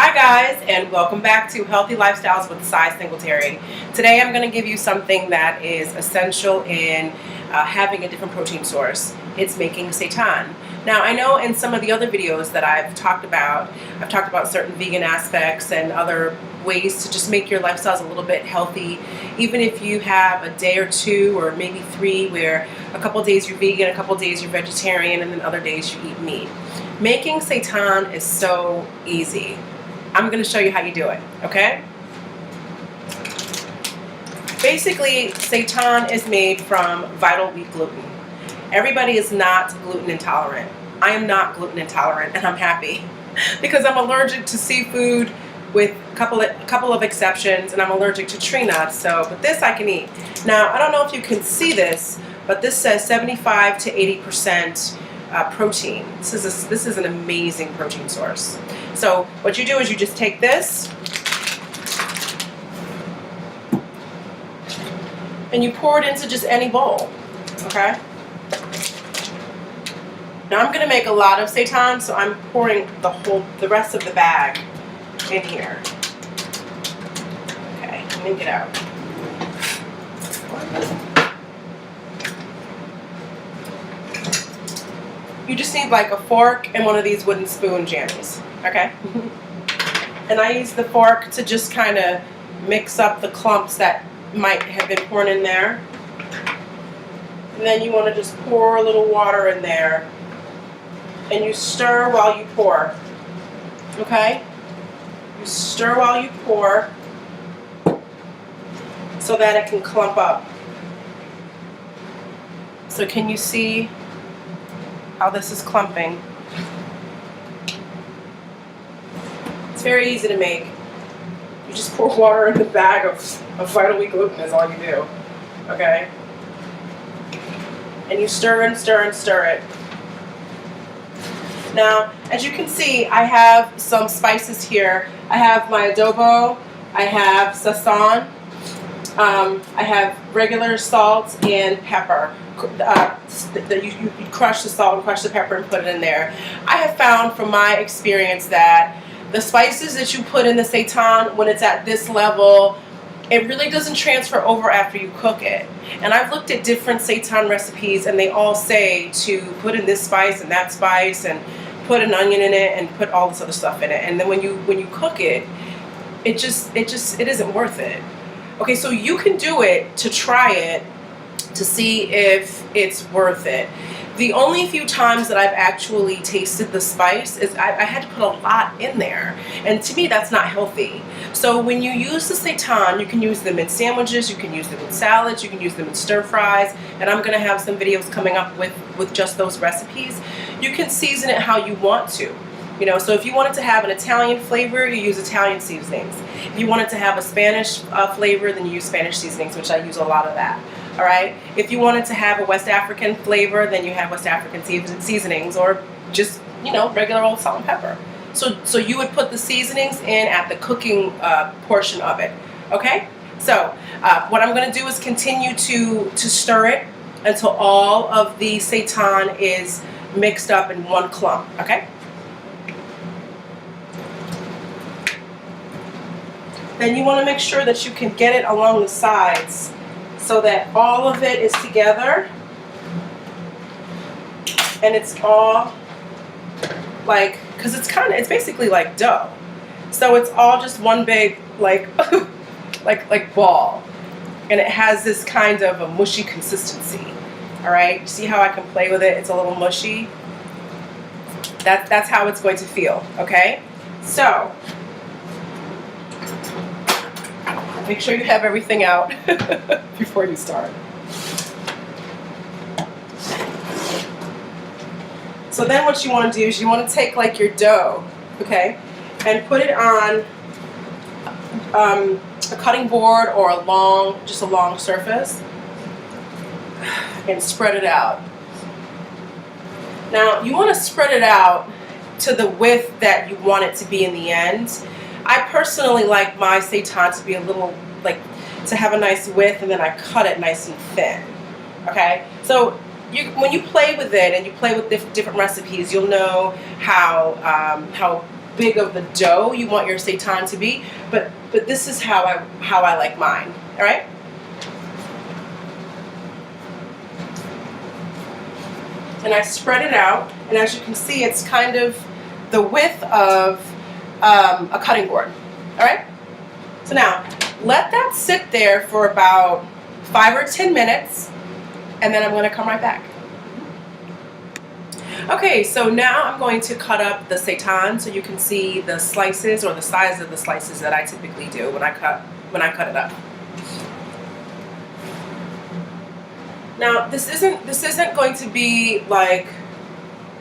Hi guys, and welcome back to Healthy Lifestyles with Singletary. Today I'm going to give you something that is essential in having a different protein source. It's making seitan. Now I know in some of the other videos that I've talked about certain vegan aspects and other ways to just make your lifestyles a little bit healthy, even if you have a day or two or maybe three where a couple days you're vegan, a couple days you're vegetarian, and then other days you eat meat. Making seitan is so easy. I'm going to show you how you do it, okay? Basically, seitan is made from vital wheat gluten. Everybody is not gluten intolerant. I am not gluten intolerant, and I'm happy because I'm allergic to seafood with a couple of exceptions, and I'm allergic to tree nuts, but this I can eat. Now, I don't know if you can see this, but this says 75 to 80% protein. This is an amazing protein source. So what you do is you just take this and you pour it into just any bowl, okay? Now I'm going to make a lot of seitan, so I'm pouring the rest of the bag in here. Okay, let me get out. You just need like a fork and one of these wooden spoon jammies, okay? And I use the fork to just kind of mix up the clumps that might have been poured in there. And then you want to just pour a little water in there. And you stir while you pour, okay? You stir while you pour so that it can clump up. So can you see how this is clumping? It's very easy to make. You just pour water in the bag of vital wheat gluten is all you do, okay? And you stir and stir and stir it. Now, as you can see, I have some spices here. I have my adobo, I have Seitan, I have regular salt and pepper. You crush the salt and crush the pepper and put it in there. I have found from my experience that the spices that you put in the seitan, when it's at this level, it really doesn't transfer over after you cook it. And I've looked at different seitan recipes and they all say to put in this spice and that spice and put an onion in it and put all this other stuff in it. And then when you cook it, it isn't worth it. Okay, so you can do it to try it to see if it's worth it. The only few times that I've actually tasted the spice is I had to put a lot in there, and to me that's not healthy. So when you use the seitan, you can use them in sandwiches, you can use them in salads, you can use them in stir fries, and I'm going to have some videos coming up with just those recipes. You can season it how you want to. You know, so if you wanted to have an Italian flavor, you use Italian seasonings. If you wanted to have a Spanish flavor, then you use Spanish seasonings, which I use a lot of that. All right. If you wanted to have a West African flavor, then you have West African seasonings, or just, you know, regular old salt and pepper. So you would put the seasonings in at the cooking portion of it. Okay. So what I'm going to do is continue to stir it until all of the seitan is mixed up in one clump. Okay. Then you want to make sure that you can get it along the sides so that all of it is together and it's all like, because it's basically like dough. So it's all just one big like like ball, and it has this kind of a mushy consistency. All right, see how I can play with it? It's a little mushy. That's how it's going to feel. Okay, so make sure you have everything out before you start. So then what you want to do is you want to take like your dough, okay, and put it on a cutting board or just a long surface and spread it out. Now you want to spread it out to the width that you want it to be in the end. I personally like my seitan to be a little, like, to have a nice width, and then I cut it nice and thin. Okay, so when you play with it and you play with different recipes, you'll know how big of the dough you want your seitan to be, but this is how I like mine. All right. And I spread it out, and as you can see, it's kind of the width of a cutting board. All right. So now let that sit there for about 5 or 10 minutes, and then I'm going to come right back. Okay, so now I'm going to cut up the seitan so you can see the slices or the size of the slices that I typically do when I cut it up. Now this isn't going to be like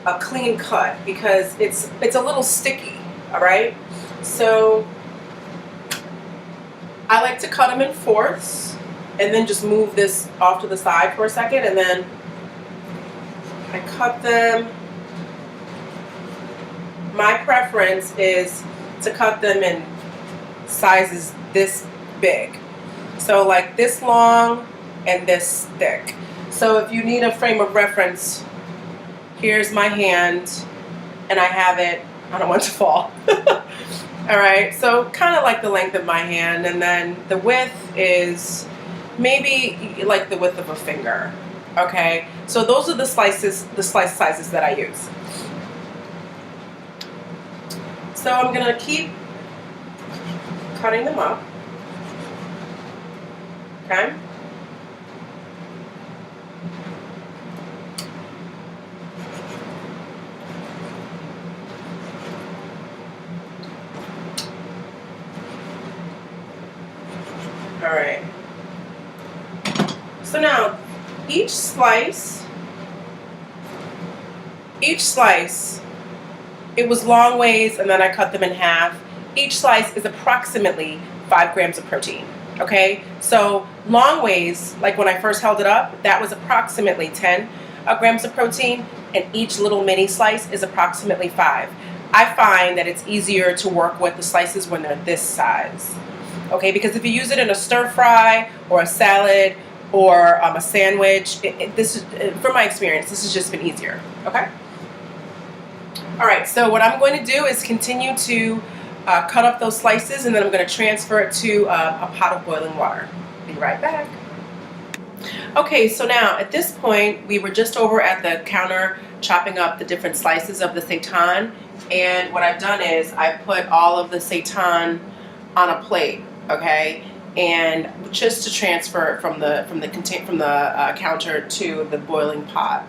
a clean cut because it's a little sticky. All right, so I like to cut them in fourths and then just move this off to the side for a second, and then I cut them. My preference is to cut them in sizes this big. So like this long and this thick. So if you need a frame of reference, here's my hand and I have it, I don't want it to fall. All right, so kind of like the length of my hand, and then the width is maybe like the width of a finger. Okay, so those are the slice sizes that I use. So I'm gonna keep cutting them up. Okay. All right. So now each slice, it was long ways and then I cut them in half. Each slice is approximately 5 grams of protein. Okay, so long ways, like when I first held it up, that was approximately 10 grams of protein, and each little mini slice is approximately 5. I find that it's easier to work with the slices when they're this size. Okay, because if you use it in a stir fry or a salad or a sandwich, this is, from my experience, this has just been easier. Okay. All right, so what I'm going to do is continue to cut up those slices, and then I'm going to transfer it to a pot of boiling water. Be right back. Okay, so now at this point, we were just over at the counter chopping up the different slices of the seitan, and what I've done is I've put all of the seitan on a plate, okay, and just to transfer it from the counter to the boiling pot.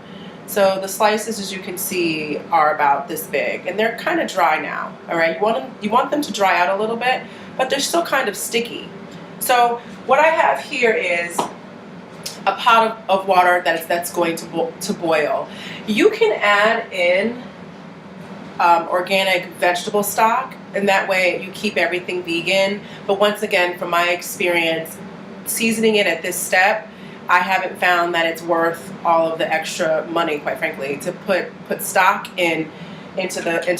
So the slices, as you can see, are about this big, and they're kind of dry now. All right, you want them to dry out a little bit, but they're still kind of sticky. So what I have here is a pot of water that's going to boil. You can add in organic vegetable stock, and that way you keep everything vegan. But once again, from my experience, seasoning it at this step, I haven't found that it's worth all of the extra money, quite frankly, to put stock into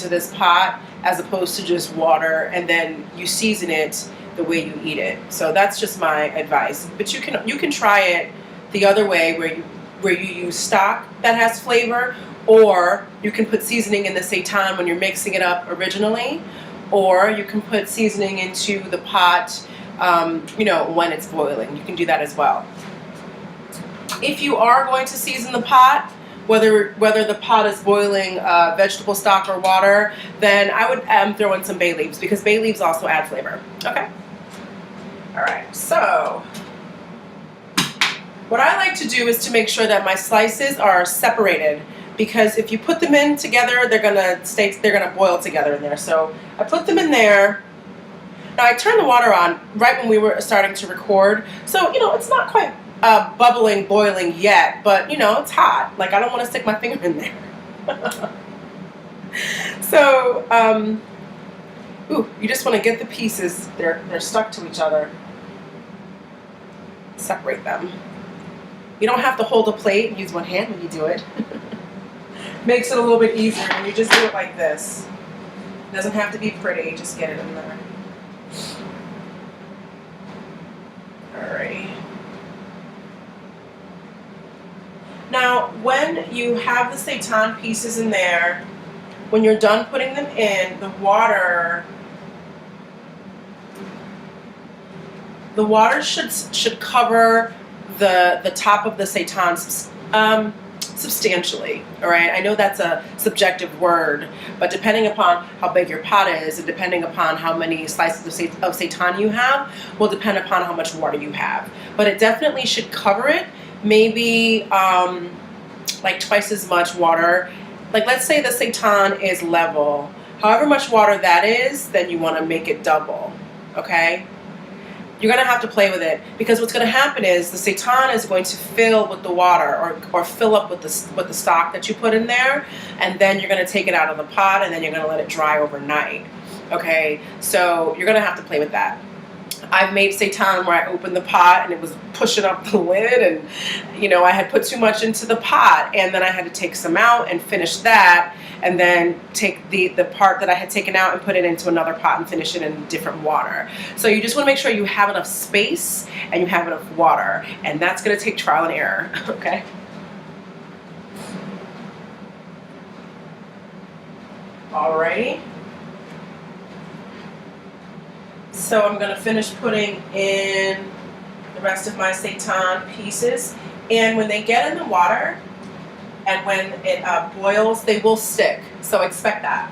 this pot as opposed to just water, and then you season it the way you eat it. So that's just my advice. But you can try it the other way, where you use stock that has flavor, or you can put seasoning in the seitan when you're mixing it up originally, or you can put seasoning into the pot, when it's boiling. You can do that as well. If you are going to season the pot, whether the pot is boiling vegetable stock or water, then I would throw in some bay leaves, because bay leaves also add flavor. Okay. All right. So what I like to do is to make sure that my slices are separated, because if you put them in together, they're gonna boil together in there. So I put them in there. Now I turned the water on right when we were starting to record, so it's not quite bubbling, boiling yet, but it's hot. Like, I don't want to stick my finger in there. So, you just want to get the pieces. They're stuck to each other. Separate them. You don't have to hold a plate and use one hand when you do it. Makes it a little bit easier when you just do it like this. It doesn't have to be pretty. Just get it in there. Alrighty. Now, when you have the seitan pieces in there, when you're done putting them in, the water should cover the top of the seitan substantially. All right, I know that's a subjective word, but depending upon how big your pot is and depending upon how many slices of seitan you have will depend upon how much water you have. But it definitely should cover it, maybe like twice as much water. Like, let's say the seitan is level, however much water that is, then you want to make it double. Okay, you're going to have to play with it, because what's going to happen is the seitan is going to fill with the water or fill up with the stock that you put in there, and then you're going to take it out of the pot and then you're going to let it dry overnight. Okay, so you're going to have to play with that. I've made seitan where I opened the pot and it was pushing up the lid, and you know, I had put too much into the pot, and then I had to take some out and finish that, and then take the part that I had taken out and put it into another pot and finish it in different water. So you just want to make sure you have enough space and you have enough water, and that's going to take trial and error. Okay. Alrighty. So I'm going to finish putting in the rest of my seitan pieces, and when they get in the water and when it boils, they will stick, so expect that.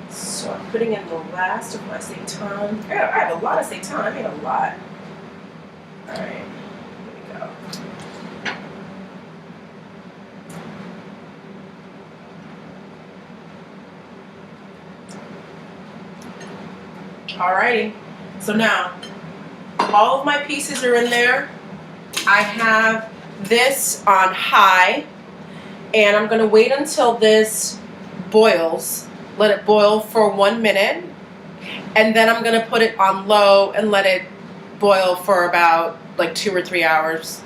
So I'm putting in the last of my seitan. I have a lot of seitan. I made a lot. Alright, here we go. Alrighty, so now all of my pieces are in there. I have this on high, and I'm going to wait until this boils. Let it boil for 1 minute, and then I'm going to put it on low and let it boil for about like 2 or 3 hours.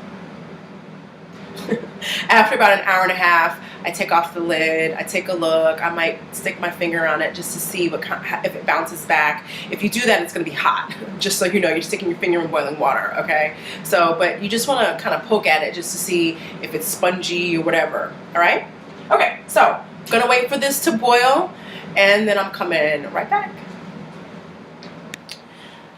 After about an hour and a half, I take off the lid, I take a look, I might stick my finger on it just to see if it bounces back. If you do that, it's going to be hot, just so you know, you're sticking your finger in boiling water, okay? So, but you just want to kind of poke at it just to see if it's spongy or whatever, all right? Okay, so I'm going to wait for this to boil, and then I'm coming right back.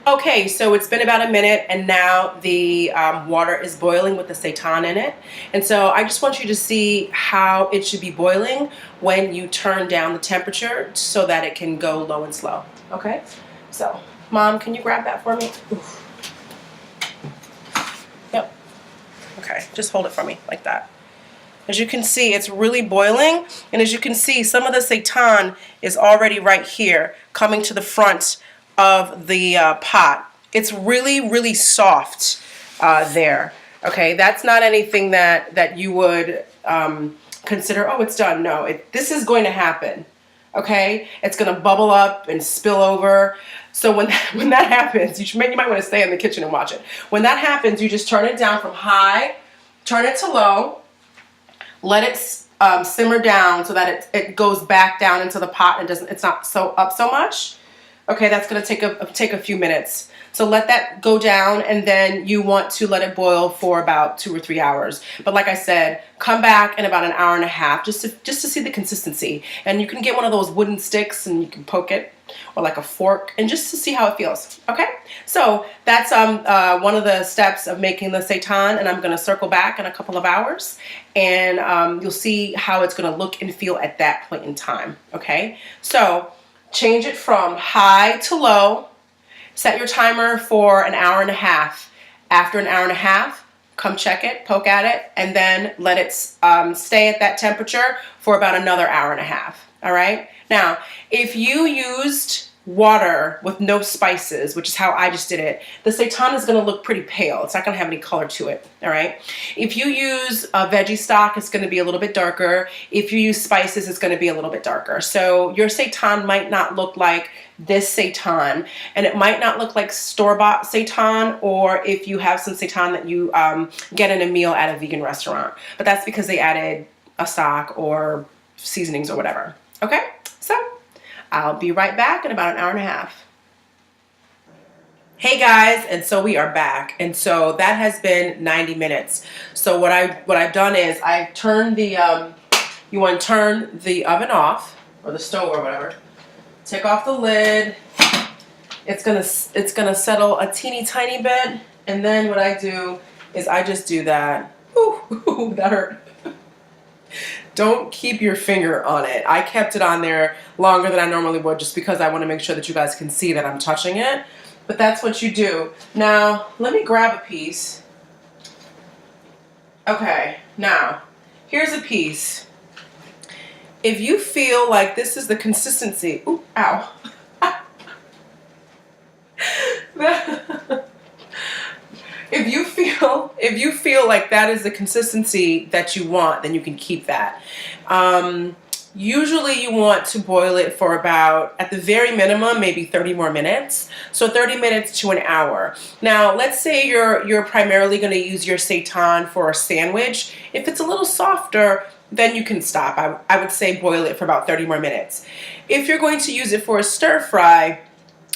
Okay, so it's been about a minute, and now the water is boiling with the seitan in it. And so I just want you to see how it should be boiling when you turn down the temperature so that it can go low and slow. Okay, so Mom, can you grab that for me? Oof. Yep. Okay, just hold it for me like that. As you can see, it's really boiling, and as you can see, some of the seitan is already right here, coming to the front of the pot. It's really, really soft there. Okay, that's not anything that you would consider, oh, it's done. No, this is going to happen. Okay, it's going to bubble up and spill over. So when that happens, you might want to stay in the kitchen and watch it. When that happens, you just turn it down from high, turn it to low, let it simmer down so that it goes back down into the pot and it's not so up so much. Okay, that's going to take a few minutes. So let that go down, and then you want to let it boil for about 2 or 3 hours. But like I said, come back in about an hour and a half just to see the consistency. And you can get one of those wooden sticks and you can poke it, or like a fork, and just to see how it feels. Okay, so that's one of the steps of making the seitan, and I'm going to circle back in a couple of hours, and you'll see how it's going to look and feel at that point in time. Okay, so change it from high to low. Set your timer for an hour and a half. After an hour and a half, come check it, poke at it, and then let it stay at that temperature for about another hour and a half. All right? Now, if you used water with no spices, which is how I just did it, the seitan is going to look pretty pale. It's not going to have any color to it. All right? If you use a veggie stock, it's going to be a little bit darker. If you use spices, it's going to be a little bit darker. So your seitan might not look like this seitan, and it might not look like store-bought seitan, or if you have some seitan that you get in a meal at a vegan restaurant. But that's because they added a stock or seasonings or whatever. Okay? So I'll be right back in about an hour and a half. Hey guys, and so we are back, and so that has been 90 minutes. So what I've done is I turned the you want to turn the oven off, or the stove or whatever. Take off the lid. It's gonna settle a teeny tiny bit, and then what I do is I just do that. Ooh, that hurt. Don't keep your finger on it. I kept it on there longer than I normally would just because I want to make sure that you guys can see that I'm touching it. But that's what you do. Now, let me grab a piece. Okay, now, here's a piece. If you feel like this is the consistency, ooh, ow. If you feel like that is the consistency that you want, then you can keep that. Usually you want to boil it for about, at the very minimum, maybe 30 more minutes. So 30 minutes to an hour. Now, let's say you're primarily going to use your seitan for a sandwich. If it's a little softer, then you can stop. I would say boil it for about 30 more minutes. If you're going to use it for a stir fry,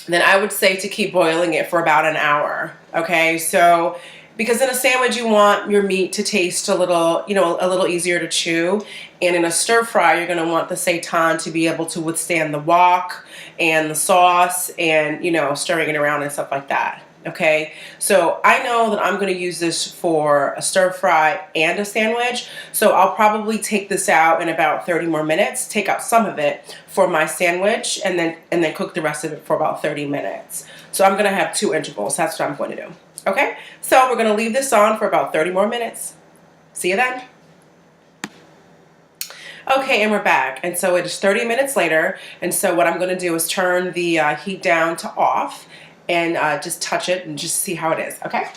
then I would say to keep boiling it for about an hour. Okay, so because in a sandwich you want your meat to taste a little, a little easier to chew, and in a stir fry you're going to want the seitan to be able to withstand the wok and the sauce and stirring it around and stuff like that. Okay, so I know that I'm going to use this for a stir fry and a sandwich, so I'll probably take this out in about 30 more minutes, take out some of it for my sandwich, and then cook the rest of it for about 30 minutes. So I'm going to have 2 intervals. That's what I'm going to do. Okay, so we're going to leave this on for about 30 more minutes. See you then. Okay, and we're back, and so it is 30 minutes later, and so what I'm going to do is turn the heat down to off and just touch it and just see how it is. Okay,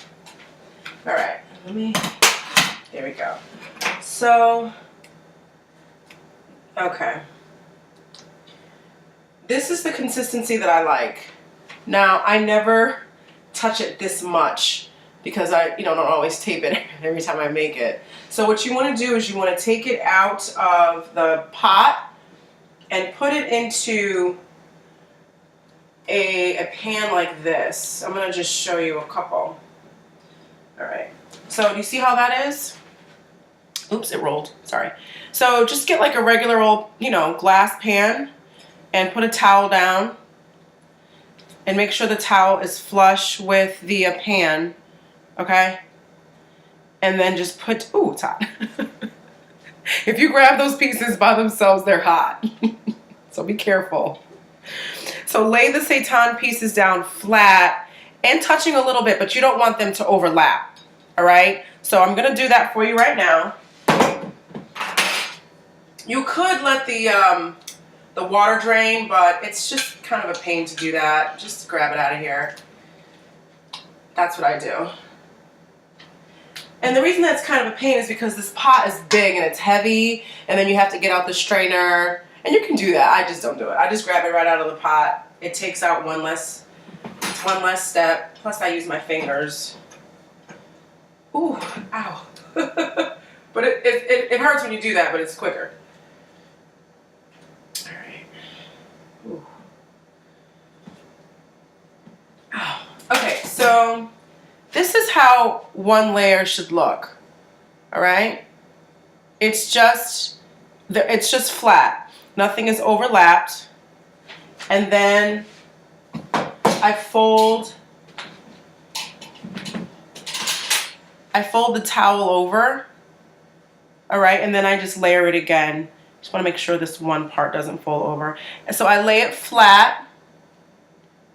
all right, there we go. So okay, this is the consistency that I like. Now, I never touch it this much because I don't always tape it every time I make it. So what you want to do is you want to take it out of the pot and put it into a pan like this. I'm going to just show you a couple. All right. So do you see how that is? Oops, it rolled. Sorry. So just get like a regular old, glass pan and put a towel down and make sure the towel is flush with the pan. Okay? And then just put, ooh, it's hot. If you grab those pieces by themselves, they're hot. So be careful. So lay the seitan pieces down flat and touching a little bit, but you don't want them to overlap. All right? So I'm going to do that for you right now. You could let the water drain, but it's just kind of a pain to do that. Just grab it out of here. That's what I do. And the reason that's kind of a pain is because this pot is big and it's heavy, and then you have to get out the strainer. And you can do that. I just don't do it. I just grab it right out of the pot. It takes out one less step. Plus I use my fingers. Ooh, ow. But it hurts when you do that, but it's quicker. All right. Ooh. Ow. Okay, so this is how one layer should look. All right? It's just flat. Nothing is overlapped. And then I fold the towel over. All right, and then I just layer it again. Just want to make sure this one part doesn't fall over. And so I lay it flat,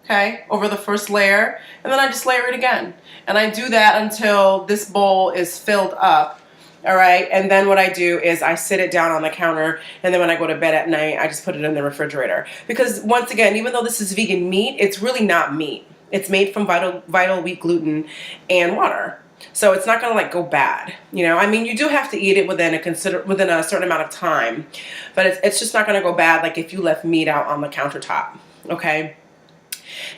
okay, over the first layer, and then I just layer it again. And I do that until this bowl is filled up. All right, and then what I do is I sit it down on the counter, and then when I go to bed at night, I just put it in the refrigerator. Because once again, even though this is vegan meat, it's really not meat. It's made from vital wheat gluten and water. So it's not going to go bad. I mean, you do have to eat it within a certain amount of time, but it's just not going to go bad like if you left meat out on the countertop. Okay?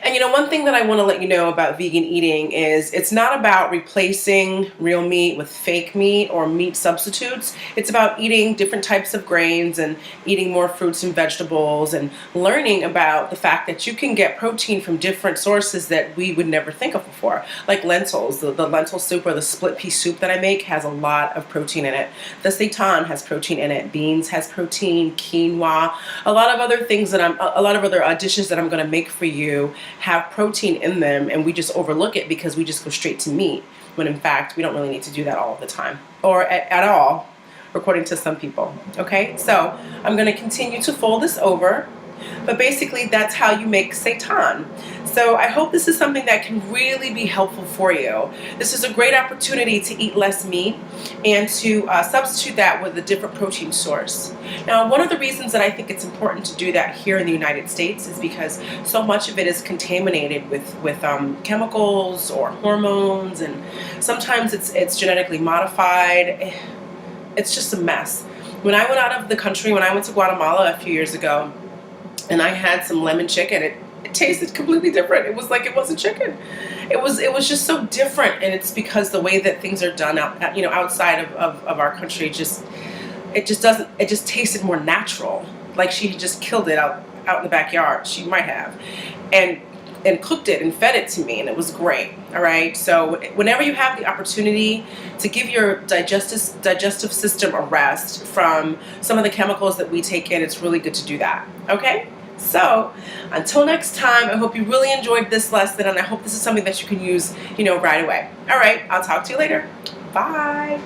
And one thing that I want to let you know about vegan eating is it's not about replacing real meat with fake meat or meat substitutes. It's about eating different types of grains and eating more fruits and vegetables and learning about the fact that you can get protein from different sources that we would never think of before. Like lentils, the lentil soup or the split pea soup that I make has a lot of protein in it. The seitan has protein in it. Beans has protein, quinoa, a lot of other things a lot of other dishes that I'm going to make for you have protein in them, and we just overlook it because we just go straight to meat, when in fact we don't really need to do that all the time, or at all, according to some people. Okay, so I'm going to continue to fold this over, but basically that's how you make seitan. So I hope this is something that can really be helpful for you. This is a great opportunity to eat less meat and to substitute that with a different protein source. Now, one of the reasons that I think it's important to do that here in the United States is because so much of it is contaminated with chemicals or hormones, and sometimes it's genetically modified. It's just a mess. When I went out of the country, when I went to Guatemala a few years ago, and I had some lemon chicken, it tasted completely different. It was like it wasn't chicken. It was just so different, and it's because the way that things are done outside of our country, it just tasted more natural. Like she had just killed it out in the backyard. She might have, and cooked it and fed it to me, and it was great. All right, so whenever you have the opportunity to give your digestive system a rest from some of the chemicals that we take in, it's really good to do that. Okay, so until next time, I hope you really enjoyed this lesson, and I hope this is something that you can use right away. All right, I'll talk to you later. Bye.